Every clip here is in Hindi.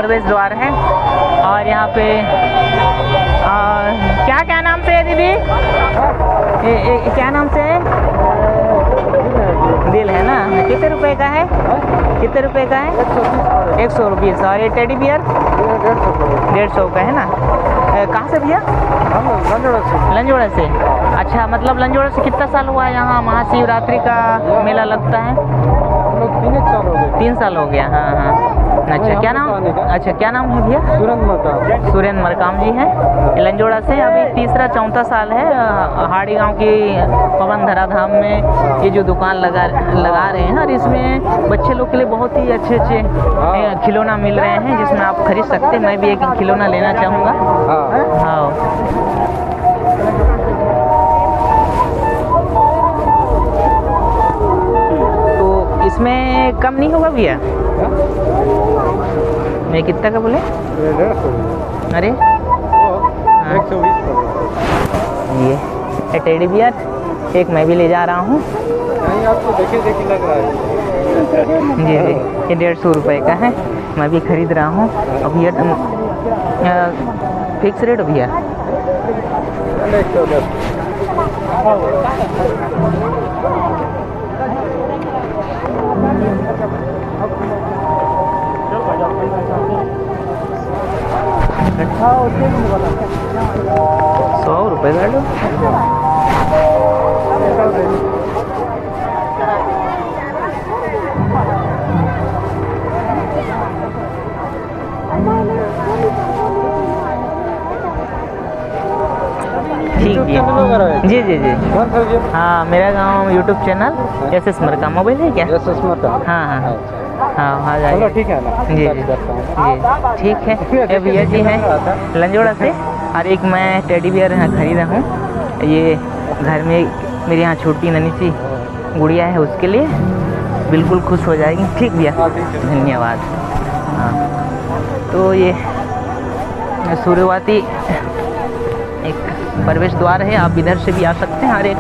प्रवेश द्वार है। और यहाँ पे क्या क्या नाम से है दीदी? क्या नाम से है? दिल है ना। कितने रुपए का है? कितने रुपए का है? 100 रुपये। और ये टेडी बियर 150 का है ना। कहाँ से भैया? लंजोड़ा से। अच्छा, मतलब लंजोड़ा से कितना साल हुआ है यहाँ महाशिवरात्रि का मेला लगता है? 3 साल हो गया। हाँ हाँ। अच्छा, क्या नाम? अच्छा, क्या नाम है भैया? सुरेंद्र मरकाम जी हैं लंजोड़ा से। अभी तीसरा चौथा साल है। हाड़ी गांव की पवन धराधाम में ये जो दुकान लगा रहे हैं, और इसमें बच्चे लोग के लिए बहुत ही अच्छे खिलौना मिल रहे हैं जिसमें आप खरीद सकते हैं। मैं भी एक खिलौना लेना चाहूँगा। हाँ, तो इसमें कम नहीं होगा भैया? मैं कितना का बोले? 150। अरे 120 ये टेडी बियर एक मैं भी ले जा रहा हूँ। नहीं, आपको देखे लग रहा है। जी जी, ये 150 रुपये का है। मैं भी खरीद रहा हूँ। अब ये फिक्स रेट भैया? 100 रुपये का लो। ठीक है। जी जी जी। हाँ, मेरा गांव YouTube channel SS Markam. Mobile है क्या? SS मरकाम। हाँ हाँ हाँ, आ जाइए। ठीक है ना। जी जी जी, ठीक है। ये भैया जी हैं लंजोड़ा से। और एक मैं टेडी बियर खरीदा हूँ। ये घर में मेरे यहाँ छोटी नन्ही सी गुड़िया है, उसके लिए बिल्कुल खुश हो जाएगी। ठीक भैया, धन्यवाद। हाँ, तो ये सूर्यवती एक प्रवेश द्वार है। आप इधर से भी आ सकते हैं। और एक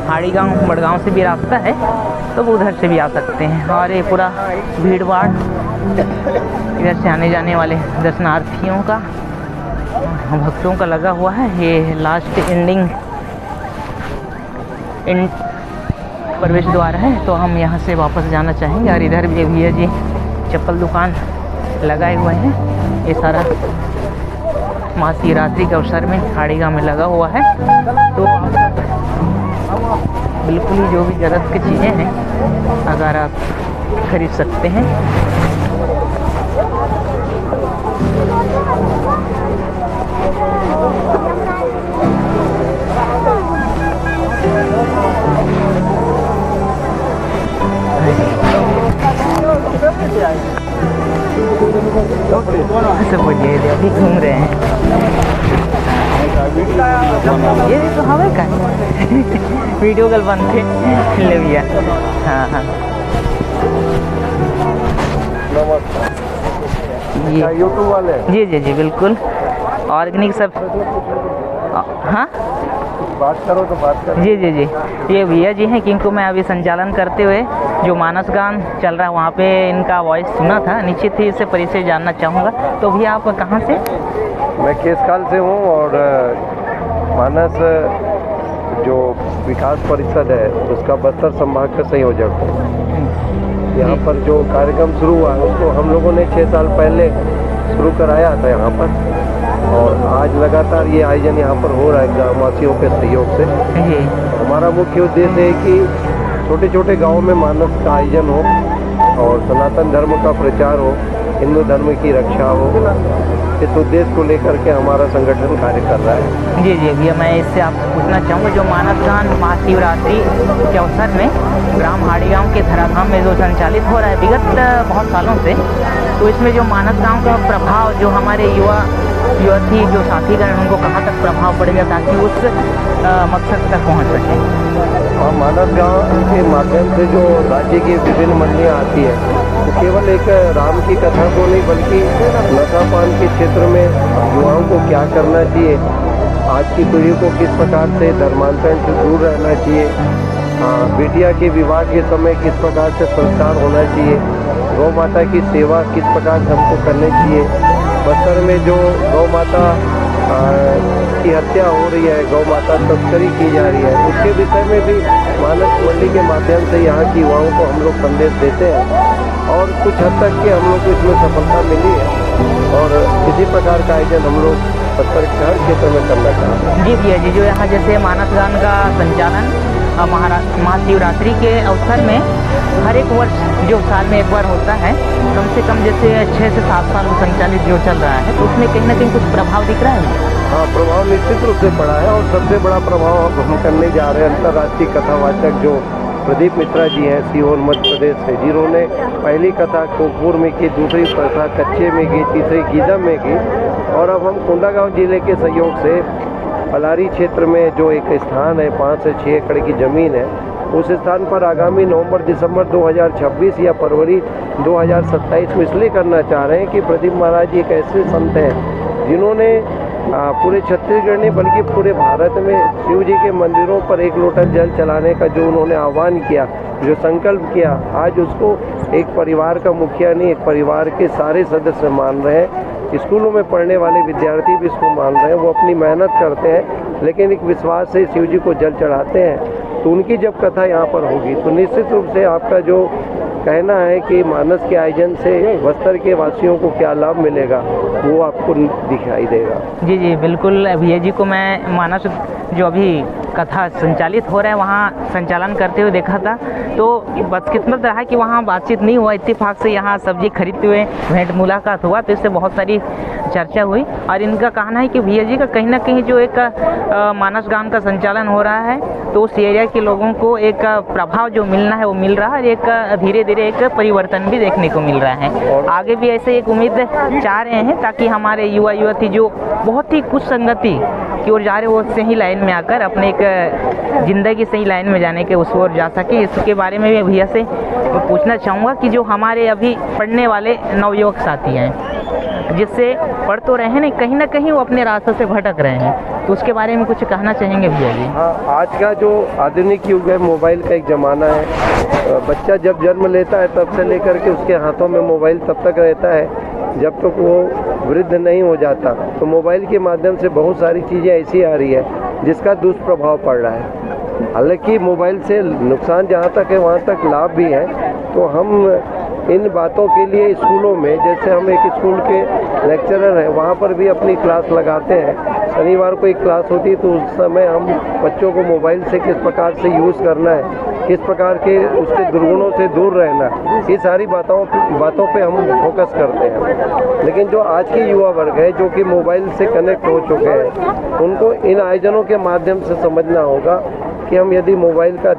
हाड़ी गांव बड़गांव से भी रास्ता है, तो वो उधर से भी आ सकते हैं। और ये पूरा भीड़ भाड़ इधर से आने जाने वाले दर्शनार्थियों का, भक्तों का लगा हुआ है। ये लास्ट एंडिंग प्रवेश द्वार है, तो हम यहाँ से वापस जाना चाहेंगे। और इधर भी भैया जी चप्पल दुकान लगाए हुए हैं। ये सारा महाशिवरात्रि के अवसर में हाड़ी गांव में लगा हुआ है। तो बिल्कुल ही जो भी ज़रूरत की चीज़ें हैं अगर आप खरीद सकते हैं। सब बढ़िया, अभी घूम रहे हैं। ये तो हवा का वीडियो कॉल बंद थे ले भैया। हाँ हाँ, ये यूट्यूब वाले। जी जी जी, बिल्कुल ऑर्गेनिक सब। हाँ, बात करो तो बात करो। जी जी जी, ये भैया जी हैं किनको मैं अभी संचालन करते हुए जो मानस गान चल रहा है वहाँ पे इनका वॉइस सुना था। निश्चित ही इससे परिचय जानना चाहूँगा। तो भैया आप कहाँ से? मैं केसकाल से हूँ। और मानस जो विकास परिषद है उसका बस्तर संभाग का संयोजक हूँ। यहाँ पर जो कार्यक्रम शुरू हुआ है उसको हम लोगों ने 6 साल पहले शुरू कराया था यहाँ पर। और आज लगातार ये आयोजन यहाँ पर हो रहा है ग्रामवासियों के सहयोग से। हमारा मुख्य उद्देश्य है कि छोटे छोटे गांवों में मानस का आयोजन हो और सनातन धर्म का प्रचार हो, हिंदू धर्म की रक्षा हो। इस उद्देश्य को लेकर के हमारा संगठन कार्य कर रहा है। जी जी भैया, मैं इससे आपसे पूछना चाहूँगा जो मानस गान महाशिवरात्रि के अवसर में ग्राम हाड़ी गाँव के धराधाम में जो संचालित हो रहा है विगत बहुत सालों से, तो इसमें जो मानस गाँव का प्रभाव जो हमारे युवती जो साथीगण उनको कहाँ तक प्रभाव पड़ेगा ताकि उस मकसद तक पहुँच सके? और मानस गाँव के माध्यम से जो राज्य की विभिन्न मंडलियाँ आती है तो केवल एक राम की कथा को नहीं बल्कि नशापान के क्षेत्र में युवाओं को क्या करना चाहिए, आज की पीढ़ी को किस प्रकार से धर्मांतरण से दूर रहना चाहिए, बेटिया के विवाह के समय किस प्रकार से संस्कार होना चाहिए, गौ माता की सेवा किस प्रकार से हमको करनी चाहिए, बस्तर में जो गौ माता की हत्या हो रही है, गौ माता तस्करी की जा रही है, उसके विषय में भी मानस मंडी के माध्यम से यहाँ की युवाओं को हम लोग संदेश देते हैं और कुछ हद तक के हम लोग को इसमें सफलता मिली है और इसी प्रकार का आयोजन हम लोग बस्तर के हर क्षेत्र में करना चाहते हैं। जी भैया जी, जो यहाँ जैसे मानस गान का संचालन महाशिवरात्रि के अवसर में हर एक वर्ष जो साल में एक बार होता है, कम से कम जैसे 6 से 7 साल संचालित जो चल रहा है, तो उसमें कहीं ना कहीं कुछ प्रभाव दिख रहा है? हाँ, प्रभाव निश्चित रूप से पड़ा है और सबसे बड़ा प्रभाव अब हम करने जा रहे हैं अंतर्राष्ट्रीय कथावाचक जो प्रदीप मित्रा जी हैं सीहोर मध्य प्रदेश से, जिन्होंने पहली कथा कोकपुर में की, दूसरी कथा कच्चे में की, तीसरी गीदम में की और अब हम कोंडागांव जिले के सहयोग से पलारी क्षेत्र में जो एक स्थान है 5 से 6 एकड़ की ज़मीन है, उस स्थान पर आगामी नवंबर दिसंबर 2026 या फरवरी 2027 में इसलिए करना चाह रहे हैं कि प्रदीप महाराज जी एक ऐसे संत हैं जिन्होंने पूरे छत्तीसगढ़ नहीं बल्कि पूरे भारत में शिव जी के मंदिरों पर एक लोटा जल चलाने का जो उन्होंने आह्वान किया, जो संकल्प किया, आज उसको एक परिवार का मुखिया नहीं, एक परिवार के सारे सदस्य मान रहे हैं। स्कूलों में पढ़ने वाले विद्यार्थी भी इसको मान रहे हैं, वो अपनी मेहनत करते हैं लेकिन एक विश्वास से शिव जी को जल चढ़ाते हैं। तो उनकी जब कथा यहाँ पर होगी तो निश्चित रूप से आपका जो कहना है कि मानस के आयोजन से बस्तर के वासियों को क्या लाभ मिलेगा वो आपको दिखाई देगा। जी जी बिल्कुल भैया जी को मैं मानस जो अभी कथा संचालित हो रहा है वहाँ संचालन करते हुए देखा था, तो बदकिस्मत रहा कि वहाँ बातचीत नहीं हुआ, इत्तेफाक से यहाँ सब्जी खरीदते हुए भेंट मुलाकात हुआ, तो इससे बहुत सारी चर्चा हुई और इनका कहना है कि भैया जी का कहीं ना कहीं जो एक मानस गान का संचालन हो रहा है तो उस एरिया के लोगों को एक प्रभाव जो मिलना है वो मिल रहा है और एक धीरे धीरे एक परिवर्तन भी देखने को मिल रहा है। आगे भी ऐसे एक उम्मीद चाह रहे हैं ताकि हमारे युवा युवती जो बहुत ही कुछ संगति की ओर जा रहे वो सही लाइन में आकर अपने एक ज़िंदगी सही लाइन में जाने के उस ओर जा सके। इसके बारे में भी भैया से पूछना चाहूँगा कि जो हमारे अभी पढ़ने वाले नवयुवक साथी हैं जिससे पढ़ तो रहे हैं नहीं, कहीं ना कहीं वो अपने रास्ते से भटक रहे हैं, तो उसके बारे में कुछ कहना चाहेंगे भैया जी? हाँ, आज का जो आधुनिक युग है, मोबाइल का एक ज़माना है। बच्चा जब जन्म लेता है तब से लेकर के उसके हाथों में मोबाइल तब तक रहता है जब तक वो वृद्ध नहीं हो जाता। तो मोबाइल के माध्यम से बहुत सारी चीज़ें ऐसी आ रही है जिसका दुष्प्रभाव पड़ रहा है। हालांकि मोबाइल से नुकसान जहाँ तक है वहाँ तक लाभ भी है। तो हम इन बातों के लिए स्कूलों में, जैसे हम एक स्कूल के लेक्चरर हैं, वहाँ पर भी अपनी क्लास लगाते हैं। शनिवार को एक क्लास होती है तो उस समय हम बच्चों को मोबाइल से किस प्रकार से यूज़ करना है, किस प्रकार के उसके दुर्गुणों से दूर रहना, ये सारी बातों पे हम फोकस करते हैं। लेकिन जो आज की युवा वर्ग है जो कि मोबाइल से कनेक्ट हो चुके हैं, उनको इन आयोजनों के माध्यम से समझना होगा कि हम यदि मोबाइल का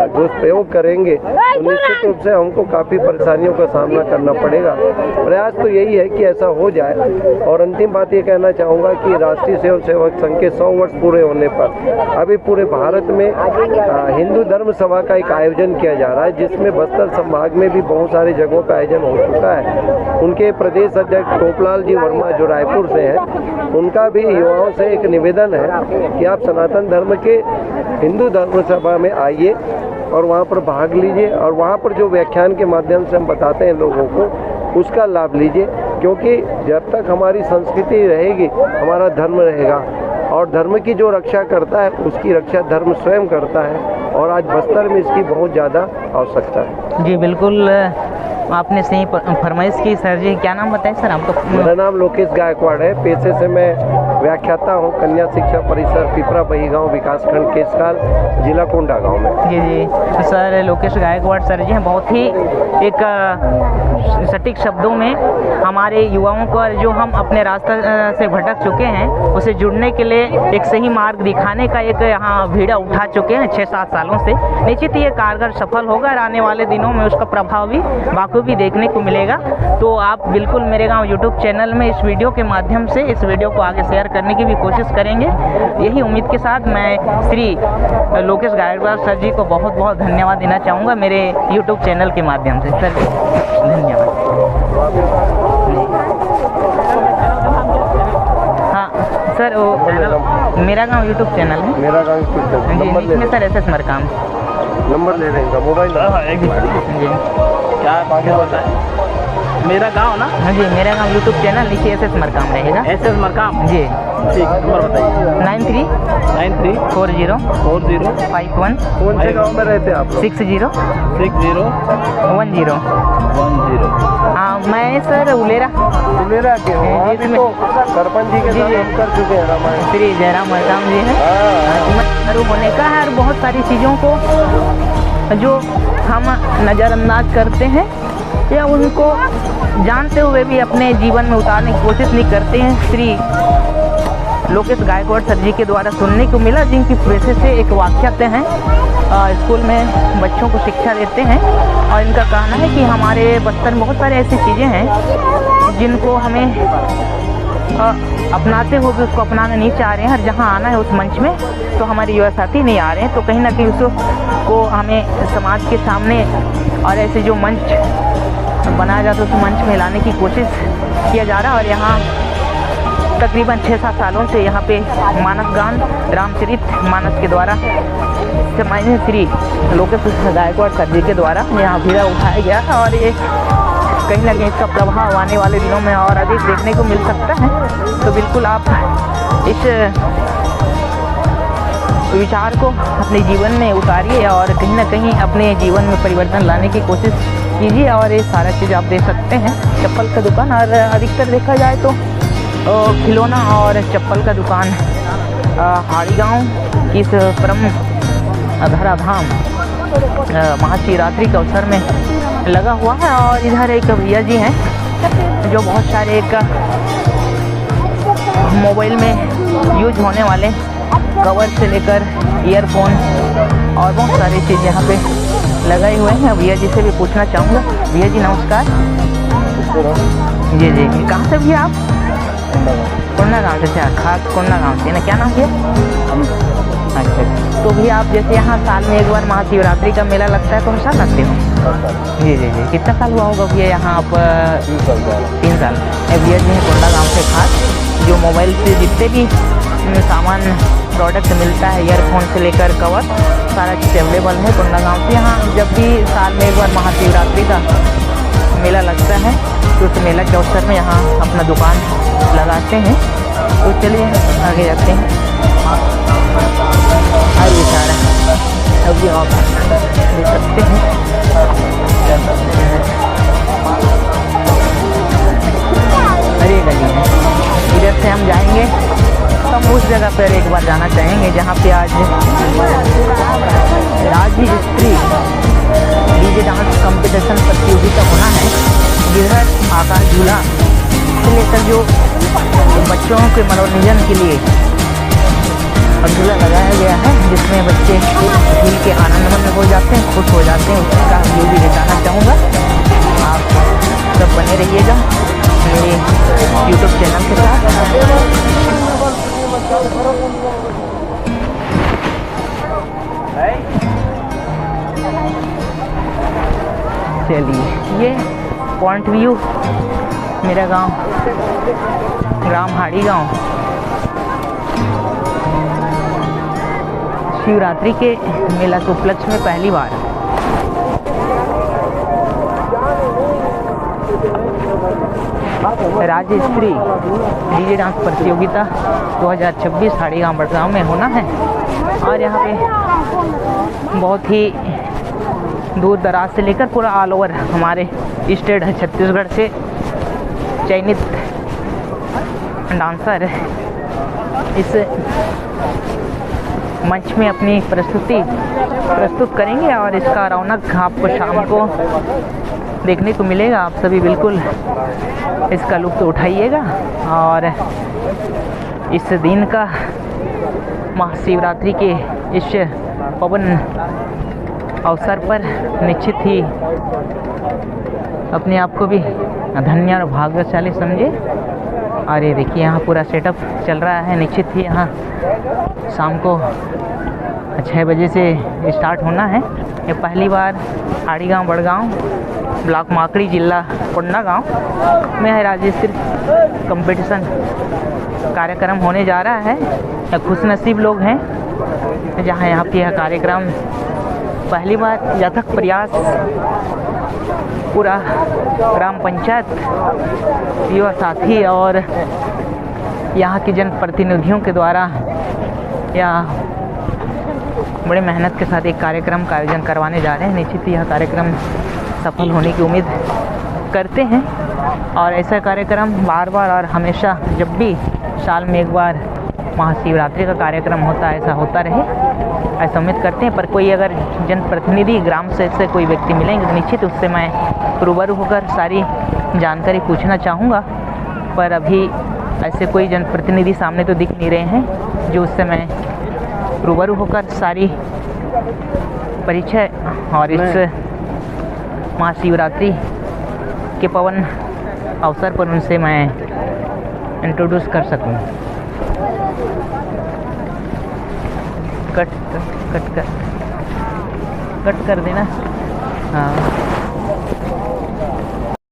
दुष्प्रयोग करेंगे तो निश्चित रूप से हमको काफ़ी परेशानियों का सामना करना पड़ेगा। प्रयास तो यही है कि ऐसा हो जाए। और अंतिम बात ये कहना चाहूँगा कि राष्ट्रीय स्वयं सेवक संघ के 100 वर्ष पूरे होने पर अभी पूरे भारत में हिंदू धर्म सभा का एक आयोजन किया जा रहा है, जिसमें बस्तर संभाग में भी बहुत सारी जगहों का आयोजन हो चुका है। उनके प्रदेश अध्यक्ष टोपलाल जी वर्मा जो रायपुर से हैं, उनका भी युवाओं से एक निवेदन है कि आप सनातन धर्म के हिंदू धर्म सभा में आइए और वहाँ पर भाग लीजिए और वहाँ पर जो व्याख्यान के माध्यम से हम बताते हैं लोगों को, उसका लाभ लीजिए। क्योंकि जब तक हमारी संस्कृति रहेगी हमारा धर्म रहेगा और धर्म की जो रक्षा करता है उसकी रक्षा धर्म स्वयं करता है और आज बस्तर में इसकी बहुत ज़्यादा आवश्यकता है। जी बिल्कुल, आपने सही फरमाइश की। सर जी क्या नाम बताएं सर आपका? मेरा नाम लोकेश गायकवाड़ है। पेशे से मैं व्याख्याता हूँ कन्या शिक्षा परिसर पिपरा बहीगांव विकासखंड केसकाल जिला कोंडागांव में। जी जी सर, लोकेश गायकवाड़ सर जी हैं, बहुत ही एक सटीक शब्दों में हमारे युवाओं को जो हम अपने रास्ते से भटक चुके हैं उसे जुड़ने के लिए एक सही मार्ग दिखाने का एक यहाँ भीड़ा उठा चुके हैं 6-7 सालों से। निश्चित ही ये कारगर सफल होगा और आने वाले दिनों में उसका प्रभाव भी बाखूबी देखने को मिलेगा। तो आप बिल्कुल मेरे गांव यूट्यूब चैनल में इस वीडियो के माध्यम से इस वीडियो को आगे शेयर करने की भी कोशिश करेंगे। यही उम्मीद के साथ मैं श्री लोकेश गायकवाड़ सर जी को बहुत बहुत धन्यवाद देना चाहूँगा मेरे यूट्यूब चैनल के माध्यम से। सर धन्यवाद। हाँ सर, वो मेरा गांव यूट्यूब चैनल है। मेरा गांव यूट्यूब चैनल जी, इसमें सर SS मरकाम नंबर ले लेंगे, मोबाइल जी। क्या होता है? मेरा गांव ना? हाँ जी, मेरा गांव यूट्यूब चैनल नीचे SS मरकाम रहेगा। SS मरकाम जी ठीक, नंबर बताइए। 93 93 40 40 51 कौन से गांव में रहते हैं आप लोग? 60 60 10। 10। हाँ, मैं सर उलेरा मेरा के हो, जी, वहाँ भी इसमें- तो सरपंच जी के जी, साथ जी। हम कर चुके हैं रामायण। श्री जयराम मरकाम जी है। हाँ, शुरू होने का है और बहुत सारी चीज़ों को जो हम नज़रअंदाज करते हैं या उनको जानते हुए भी अपने जीवन में उतारने की कोशिश नहीं करते हैं। श्री लोकेश गायकवाड़ सर जी के द्वारा सुनने को मिला, जिनकी वजह से एक वाक्यते हैं, स्कूल में बच्चों को शिक्षा देते हैं और इनका कहना है कि हमारे बस्तर में बहुत सारी ऐसी चीज़ें हैं जिनको हमें अपनाते हुए भी उसको अपनाना नहीं चाह रहे हैं, और जहाँ आना है उस मंच में तो हमारे युवा साथी नहीं आ रहे हैं। तो कहीं ना कहीं उसको हमें समाज के सामने और ऐसे जो मंच बनाया जाता है उस मंच में लाने की कोशिश किया जा रहा है। और यहाँ तकरीबन 6-7 सालों से यहाँ पे मानस गान रामचरित मानस के द्वारा मान्य श्री लोकेश गायकवाड़ सर जी के द्वारा यहाँ भीड़ा उठाया गया है और ये कहीं ना कहीं इसका प्रभाव आने वाले दिनों में और अधिक देखने को मिल सकता है। तो बिल्कुल आप इस विचार को अपने जीवन में उतारिए और कहीं ना कहीं अपने जीवन में परिवर्तन लाने की कोशिश कीजिए। और ये सारा चीज़ आप देख सकते हैं, चप्पल का दुकान, और अधिकतर देखा जाए तो खिलौना और चप्पल का दुकान हाड़ी गाँव की इस परम धराधाम महाशिवरात्रि के अवसर में लगा हुआ है। और इधर एक भैया जी हैं जो बहुत सारे एक मोबाइल में यूज होने वाले कवर से लेकर ईयरफोन और बहुत सारी चीज़ यहाँ पे लगाए हुए हैं। भैया जी से भी पूछना चाहूँगा। भैया जी नमस्कार। जी जी, कहाँ से भैया आप? कोंडा गाँव से। खास कोंडा गाँव से ना, क्या नाम भैया? अच्छा, तो भैया आप जैसे यहाँ साल में एक बार महाशिवरात्रि का मेला लगता है तो हर साल आते हो? जी जी जी, कितना साल हुआ होगा भैया यहाँ आप? 3 साल। भैया जी हैं कोंडा गाँव से, खास जो मोबाइल से जितने भी सामान प्रोडक्ट मिलता है, ईयरफोन से लेकर कवर, सारा चीज़ अवेलेबल है कोंडा गाँव से। यहाँ जब भी साल में एक बार महाशिवरात्रि का मेला लगता है तो उस मेला के अवसर में यहाँ अपना दुकान लगाते हैं। तो चलिए आगे जाते हैं। आइए सारा अभी आप देख सकते हैं हरी गली है। इधर से हम जाएंगे तो हम उस जगह पर एक बार जाना चाहेंगे जहाँ पे आज राज्य स्त्री डीजे डांस कंपटीशन प्रतियोगिता होना है, जिधर आकाश झूला से लेकर जो बच्चों के मनोरंजन के लिए झूला लगाया गया है, जिसमें बच्चे झूल के आनंद में हो जाते हैं, खुश हो जाते हैं, उसका व्यू भी दिखाना चाहूँगा। आप सब बने रहिएगा मेरे यूट्यूब चैनल के साथ। चलिए, ये पॉइंट व्यू मेरा गांव ग्राम हाड़ी गांव शिवरात्रि के मेला के उपलक्ष्य में पहली बार राज्य स्त्री डीजे डांस प्रतियोगिता 2026 हाड़ी गाँव बड़गांव में होना है। और यहाँ पे बहुत ही दूर दराज से लेकर पूरा ऑल ओवर हमारे स्टेट है छत्तीसगढ़ से चयनित डांसर इस मंच में अपनी प्रस्तुत करेंगे और इसका रौनक आपको शाम को देखने को मिलेगा। आप सभी बिल्कुल इसका लुत्फ़ उठाइएगा और इस दिन का महाशिवरात्रि के इस पवन अवसर पर निश्चित ही अपने आप को भी धन्य और भाग्यशाली समझे। और ये देखिए यहाँ पूरा सेटअप चल रहा है। निश्चित ही यहाँ शाम को 6 बजे से स्टार्ट होना है। ये पहली बार हाड़ी गाँव बड़गांव ब्लॉक माकड़ी जिला कोंडा गाँव में राज्य स्तरीय कंपटीशन कार्यक्रम होने जा रहा है। खुशनसीब लोग हैं जहाँ यहाँ पे यह कार्यक्रम पहली बार यथक प्रयास पूरा ग्राम पंचायत युवा साथी और यहाँ की जनप्रतिनिधियों के द्वारा यह बड़े मेहनत के साथ एक कार्यक्रम का आयोजन करवाने जा रहे हैं। निश्चित ही यह कार्यक्रम सफल होने की उम्मीद करते हैं और ऐसा कार्यक्रम बार बार और हमेशा जब भी साल में एक बार महाशिवरात्रि का कार्यक्रम होता है ऐसा होता रहे, ऐसा उम्मीद करते हैं। पर कोई अगर जनप्रतिनिधि ग्राम से ऐसे कोई व्यक्ति मिलेंगे तो निश्चित उससे मैं रूबरू होकर सारी जानकारी पूछना चाहूँगा, पर अभी ऐसे कोई जनप्रतिनिधि सामने तो दिख नहीं रहे हैं जो उससे मैं रूबरू होकर सारी परिचय और इस महाशिवरात्रि के पवन अवसर पर उनसे मैं इंट्रोड्यूस कर सकूं। कट कर देना। हाँ।